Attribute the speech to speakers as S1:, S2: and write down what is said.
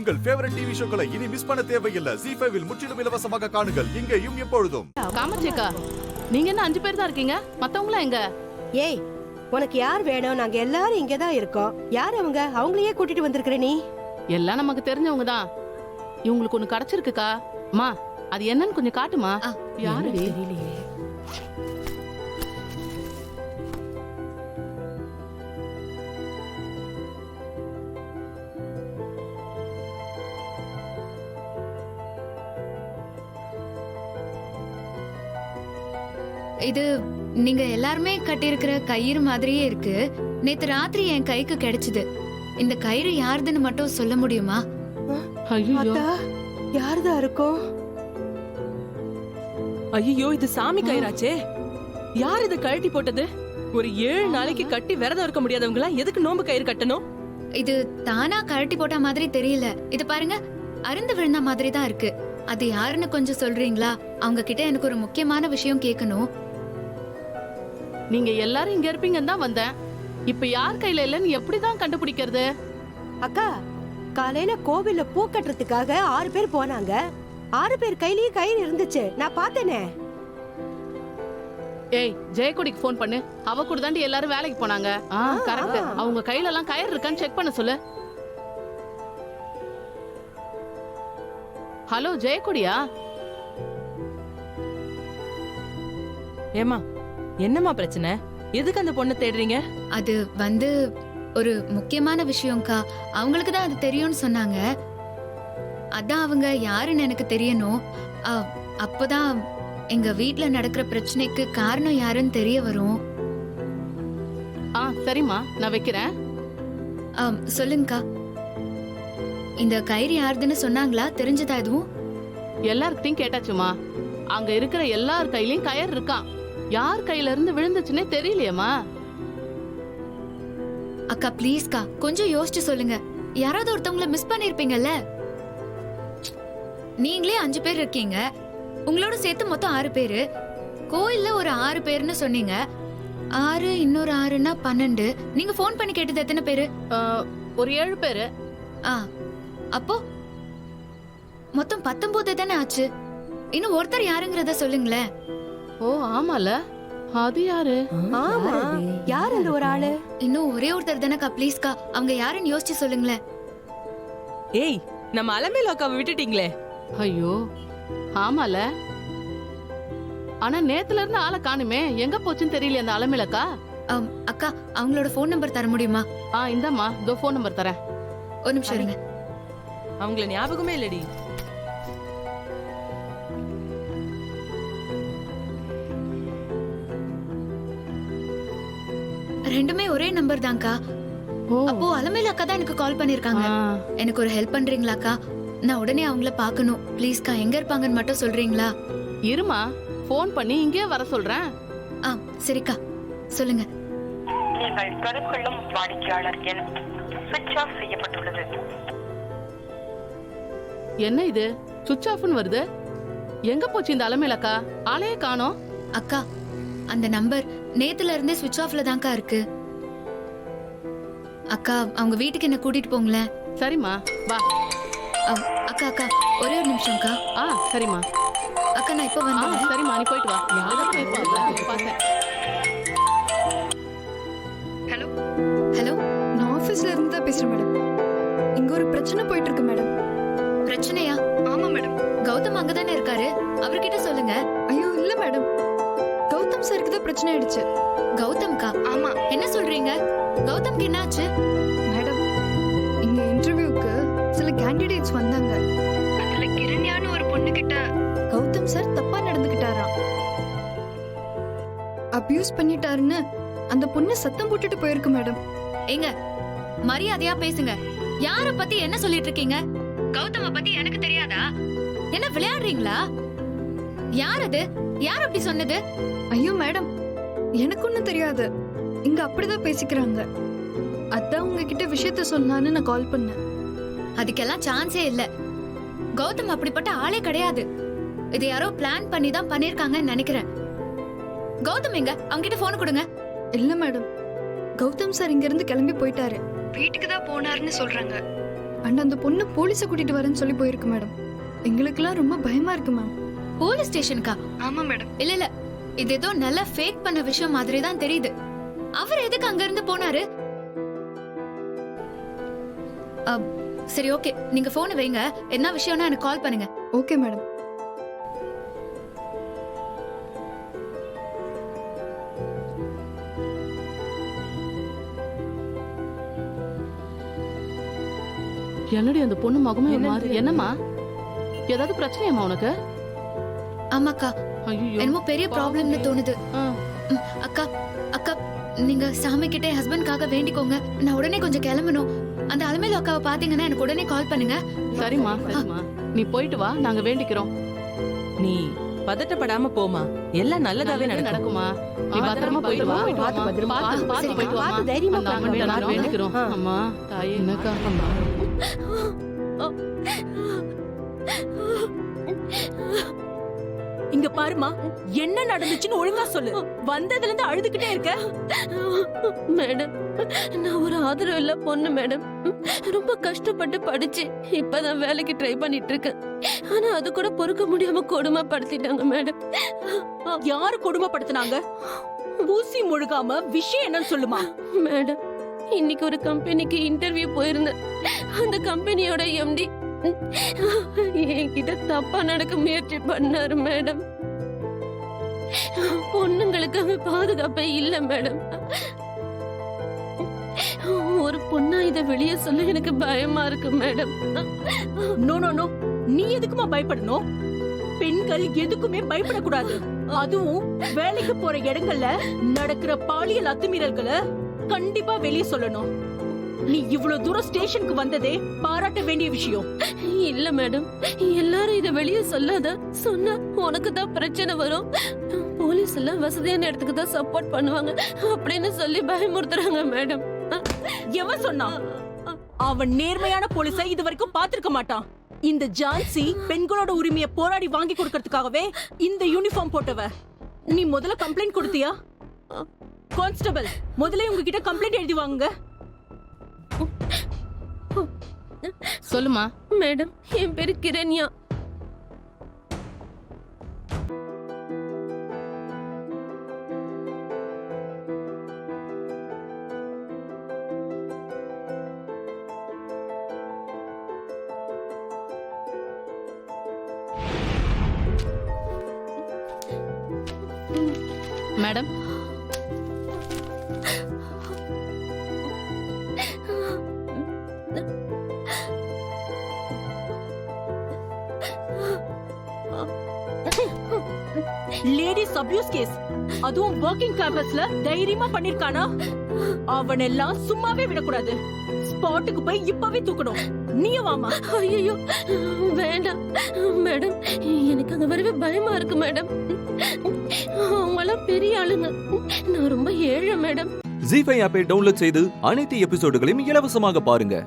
S1: உங்கள் favourite TV ஷோக்களை இனி miss பண்ண தேவையில்லை. ZEE5 இல் முற்றிலும் இலவசமாக காணுங்கள். இங்கேயும் எப்பொழுதும்.
S2: காமச்சேக்கா, நீங்க என்ன 5 பேர் தான் இருக்கீங்க? மத்தவங்களா எங்க?
S3: ஏய், உனக்கு யார் வேணும்? நாங்க எல்லாரும் இங்க தான் இருக்கோம். யார் அவங்க? அவங்களையே கூட்டிட்டு வந்திருக்கிற நீ?
S2: எல்லாம் நமக்கு தெரிஞ்சவங்க தான். இவங்களுக்கு ஒண்ணு கிடைச்சிருக்குக்கா. அம்மா, அது என்னன்னு கொஞ்சம் காட்டுமா. யாரு தெரியலையே.
S4: இது நீங்க எல்லாருமே கட்டியிருக்கிற கயிறு மாதிரியே இருக்கு. நேத்து ராத்திரி என் கைக்கு கிடைச்சது. இந்த கயிறு யாருதுன்னு மட்டும் சொல்ல முடியுமா?
S3: அத்தா, யாருதா இருக்கும்?
S5: ஐயோ, இது சாமி கயிறாச்சே. யார் இது கழட்டி போட்டது? ஒரு 7 நாளைக்கு கட்டி விரதம் இருக்க முடியாதவங்களா எதுக்கு நோம்பு கயிறு கட்டணும்?
S4: இது தானா கழட்டி போட்ட மாதிரி தெரியல. இது பாருங்க, அருந்து விழுந்த மாதிரி தான் இருக்கு. அது யாருன்னு கொஞ்சம் சொல்றீங்களா? அவங்க கிட்ட எனக்கு ஒரு முக்கியமான விஷயம் கேட்கணும்.
S2: நீங்க எல்லாரும் இங்க இருப்பீங்கன்னு தான் வந்தேன். இப்ப யார் கையில இல்லன்னு எப்படிதான் கண்டுபிடிக்கிறது?
S3: அக்கா, காலையில கோவில்ல பூ கட்டுறதுக்காக 6 பேர் போனாங்க. 6 பேர் கையிலயும் கயிறு இருந்துச்சு, நான் பார்த்தேனே.
S2: ஏய், ஜெயக்கொடிக்கு போன் பண்ணு. அவ கூட தாண்டி எல்லாரும் வேலைக்கு போனாங்க. கரெக்ட். அவங்க கையில எல்லாம் கயிறு இருக்கான்னு செக் பண்ண சொல்லு. ஹலோ, ஜெயக்கொடியா?
S5: ஏமா, என்னம்மா பிரச்சனை? எதுக்கு அந்த பொண்ணை தேடுறீங்க?
S4: அது வந்து ஒரு முக்கியமான விஷயம்க்கா. அவங்களுக்கு தான் அது தெரியும்னு சொன்னாங்க. அதான் அவங்க யாருன்னு எனக்கு தெரியணும். அப்போதான் எங்க வீட்ல நடக்கிற பிரச்சனைக்கு காரணம் யாருன்னு தெரிய வரும்.
S2: சரிம்மா, நான் வைக்கிறேன்.
S4: சொல்லுங்கக்கா, இந்த கயிறு யாருதுன்னு சொன்னாங்களா? தெரிஞ்சதா எதுவும்?
S2: எல்லார்கிட்டையும் கேட்டாச்சுமா. அங்க இருக்கிற எல்லார் கையிலயும் கயிறு இருக்கான். யார் கையில இருந்து விழுந்துச்சுன்னே தெரியலையேம்மா.
S4: அக்கா ப்ளீஸ்க்கா, கொஞ்சம் யோசிச்சு சொல்லுங்க. யாராவது ஒருத்தவங்கள மிஸ் பண்ணிருப்பீங்கல்ல. நீங்களே 5 பேர் இருக்கீங்க, உங்களோட சேர்த்து மொத்தம் 6 பேரு. கோயில்ல ஒரு 6 பேர்னு சொன்னீங்க. 6 இன்னொரு 6ன்னா 12. நீங்க போன் பண்ணி கேட்டது எத்தனை பேரு?
S2: ஒரு 7 பேரு.
S4: அப்போ மொத்தம் 19 தானே ஆச்சு. இன்னும் ஒருத்தர் யாருங்கிறத சொல்லுங்களேன்.
S2: ஓ ஆமால, அது யாரு?
S3: ஆமா, யார் அந்த ஒரு ஆளு?
S4: இன்னும் ஒரே ஒருத்தர் தானேக்கா. ப்ளீஸ்க்கா, அவங்க யாருன்னு யோசிச்சு சொல்லுங்களேன்.
S5: ஏய், நம்ம அலமேல அக்காவை விட்டுட்டீங்களே.
S2: ஐயோ ஆமால, ஆனா நேத்துல இருந்து ஆளை காணுமே. எங்க போச்சுன்னு தெரியல அந்த அலமேலக்கா.
S4: அக்கா, அவங்களோட போன் நம்பர் தர முடியுமா?
S2: இந்தம்மா, இதோ போன் நம்பர் தரேன்.
S4: ஒரு நிமிஷம் இருங்க.
S5: அவங்கள ஞாபகமே இல்லடி.
S4: ரெண்டுமே ஒரே நம்பர் தான்க்கா. அப்போ அலமேல அக்கா தான் எனக்கு கால் பண்ணிருக்காங்க. எனக்கு ஒரு ஹெல்ப் பண்றீங்களாக்கா? நான் உடனே அவங்கள பார்க்கணும். ப்ளீஸ்க்கா, எங்க இருப்பாங்கன்னு மட்டும் சொல்றீங்களா?
S2: இருமா, போன் பண்ணி இங்கே வர சொல்றேன்.
S4: சரிக்கா, சொல்லுங்க.
S6: நீங்கள் தொடர்பு கொள்ளும் வாடிக்கையாளர் எண் சுவிட்ச் ஆஃப் செய்யப்பட்டுள்ளது.
S2: என்ன இது சுவிட்ச் ஆஃப்னு வருது? எங்க போச்சு இந்த அலமேலக்கா? ஆளையே காணோம்.
S4: அக்கா, அந்த நம்பர் நேத்துல இருந்தே சுவிட்ச் ஆஃப்ல தான்க்கா இருக்கு. அக்கா, அவங்க வீட்டுக்கு என்ன கூட்டிட்டு போங்களேன்.
S2: சரிம்மா, வா.
S4: அக்கா அக்கா, ஒரே ஒரு நிமிஷம்க்கா.
S2: சரிம்மா.
S4: அக்கா, நான் இப்ப வந்து.
S2: சரிம்மா, நீ போயிட்டு வா. பார்த்தேன்.
S4: ஹலோ ஹலோ,
S7: நான் ஆபீஸ்ல இருந்து தான் பேசுறேன் மேடம். இங்க ஒரு பிரச்சனை போயிட்டு இருக்கு மேடம்.
S4: பிரச்சனையா?
S7: ஆமா மேடம்.
S4: கௌதம் அங்கதானே இருக்காரு, அவர்கிட்ட சொல்லுங்க.
S7: ஐயோ இல்ல மேடம், கௌதம் சாருக்கு தான் பிரச்சனை ஆயிடுச்சு.
S4: கௌதம்கா?
S7: ஆமா.
S4: என்ன சொல்றீங்க? கௌதம்க்கு என்னாச்சு?
S7: மேடம், இங்க இன்டர்வியூக்கு சில கேண்டிடேட்ஸ் வந்தாங்க. அதுல கிரண்யான்னு ஒரு பொண்ணு கிட்ட கௌதம் சார் தப்பா நடந்துக்கிட்டாராம். அபியூஸ் பண்ணிட்டாருன்னு அந்த பொண்ணு சத்தம் போட்டுட்டு போயிருக்கு மேடம்.
S4: ஏங்க, மரியாதையா பேசுங்க. யார பத்தி என்ன சொல்லிட்டு இருக்கீங்க? கௌதம பத்தி எனக்கு தெரியாதா? என்ன விளையாடுறீங்களா? யார் அது? யார் அப்படி சொன்னது?
S7: ஐயோ மேடம், எனக்கு ஒண்ணும் தெரியாது. இங்க அப்படிதான் பேசிக்கிறாங்க. அதான் உங்ககிட்ட விஷயத்த சொல்லலான்னு நான் கால் பண்ணேன்.
S4: அதுக்கெல்லாம் சான்ஸே இல்ல. கௌதம் அப்படிப்பட்ட ஆளே கிடையாது. இது யாரோ பிளான் பண்ணி தான் பண்ணிருக்காங்கன்னு நினைக்கிறேன். கௌதம் எங்க? அவங்க கிட்ட போன் கொடுங்க.
S7: இல்ல மேடம், கௌதம் சார் இங்க இருந்து கிளம்பி போயிட்டாரு. வீட்டுக்கு தான் போனாருன்னு சொல்றாங்க. அண்ட் அந்த பொண்ணு போலீஸை கூட்டிட்டு வரேன்னு சொல்லி போயிருக்கு மேடம். எங்களுக்கெல்லாம் ரொம்ப பயமா இருக்கு மேம்.
S4: போலீஸ் ஸ்டேஷனுக்கா?
S7: ஆமா மேடம்.
S4: இல்ல இது ஏதோ நல்லா ஃபேக் பண்ண விஷயம் மாதிரி தான் தெரியுது. அவர் எதுக்கு அங்க இருந்து போனாரு? சரி ஓகே, நீங்க போனை வைங்க. என்ன விஷயம்னா எனக்கு கால் பண்ணுங்க.
S7: Okay madam.
S2: என்னடி அந்த பொண்ணு முகமே ஒரு மாதிரி. என்னம்மா, ஏதாவது பிரச்சனையாம்மா உனக்கு?
S4: ஆமாக்கா,
S2: ஐயோ,
S4: என்னமோ பெரிய ப்ராப்ளம்னு தோணுது. அக்கா அக்கா, நீங்க சாமி கிட்ட ஹஸ்பண்ட்காக வேண்டிக்கோங்க. நான் உடனே கொஞ்சம் கிளம்பணும். அந்த அலமேலு அக்காவை பாத்தீங்கன்னா எனக்கு உடனே கால் பண்ணுங்க.
S2: சரிம்மா. நீ போயிட்டு வா, நாங்க வேண்டிக்கிறோம்.
S5: நீ பதட்டப்படாம போமா, எல்லாம் நல்லதாவே நடக்குமா.
S2: நீ பத்திரமா போயிட்டு வா.
S3: பார்த்து பத்திரமா.
S2: பார்த்து போயிட்டு வா.
S3: பார்த்து தைரியமா
S2: அந்த அம்மன் கிட்ட நாங்க வேண்டிக்கிறோம். அம்மா தாயே, என்னக்கா அம்மா.
S8: இங்க பாருமா, என்ன நடந்துச்சுன்னு ஒழுங்கா சொல்லு. வந்ததுல இருந்து அழுதுகிட்டே இருக்க.
S9: மேடம், நான் ஒரு ஆதரவு இல்ல பொண்ணு மேடம். ரொம்ப கஷ்டப்பட்டு படிச்சு இப்பதான் வேலைக்கு ட்ரை பண்ணிட்டு இருக்கேன். ஆனா அது கூட பொறுக்க முடியாம கொடுமைப்படுத்திட்டாங்க மேடம்.
S8: யாரு கொடுமைப்படுத்தினாங்க? பூசி முழுகாம விஷயம் என்னன்னு சொல்லுமா.
S9: மேடம், இன்னைக்கு ஒரு கம்பெனிக்கு இன்டர்வியூ போயிருந்தேன். அந்த கம்பெனியோட எம்டி என்கிட்ட தப்பா நடக்க முயற்சி பண்ணாரு மேடம். பொண்ணுங்களுக்கு அங்க பாதுகாப்பே இல்ல மேடம். ஒரு பொண்ணா இத வெளியே சொல்ல எனக்கு பயமா இருக்கு மேடம்.
S8: நோ நோ நோ, நீ எதுக்குமா பயப்படணும்? பெண்கள் எதுக்குமே பயப்படக்கூடாது. அதுவும் வேலைக்கு போற இடங்கள்ல நடக்கிற பாலியல் அத்துமீறல்களை கண்டிப்பா வெளியே சொல்லணும். நீ இவ்வளவு தூரம் ஸ்டேஷனுக்கு வந்ததே பாராட்ட வேண்டிய விஷயம்.
S9: இல்ல மேடம், எல்லாரும் இத வெளியே சொல்லாத. சொன்னா உனக்கு தான் பிரச்சனை வரும். போலீஸ் எல்லாம் வசதியான இடத்துக்கு தான் சப்போர்ட் பண்ணுவாங்க அப்படின்னு சொல்லி பயமுறுத்துறாங்க மேடம்.
S8: எவன் சொன்னான்? அவன் நேர்மையான போலீஸை இது வரைக்கும் பாத்திருக்க மாட்டான். இந்த ஜான்சி பெண்களோட உரிமையை போராடி வாங்கி கொடுக்கறதுக்காகவே இந்த யூனிஃபார்ம் போட்டவ. நீ முதல்ல கம்ப்ளைண்ட் கொடுத்தியா? கான்ஸ்டபிள், முதல்ல உங்ககிட்ட கம்ப்ளைண்ட் எழுதி வாங்குங்க.
S2: சொல்லுமா.
S9: மேடம், என் பேரு Kiranya.
S2: Madam,
S8: ladies abuse case, அதுவும் வர்க்கிங் கேம்பஸ்ல தைரியமா பண்ணிருக்கானா? அவனெல்லாம் சும்மாவே விடக்கூடாது. ஸ்பாட்டுக்கு போய் இப்பவே தூக்கணும். நீயே வாமா.
S9: ஐயோ வேண்டாம் மேடம், எனக்கு அங்க வரவே பயமா இருக்கு மேடம். அவங்களாம் பெரிய ஆளுங்க, நான் ரொம்ப ஏழை மேடம்.
S10: ஜீ5 ஆப்பை டவுன்லோட் செய்து அனைத்து எபிசோடுகளையும் இலவசமாக பாருங்க.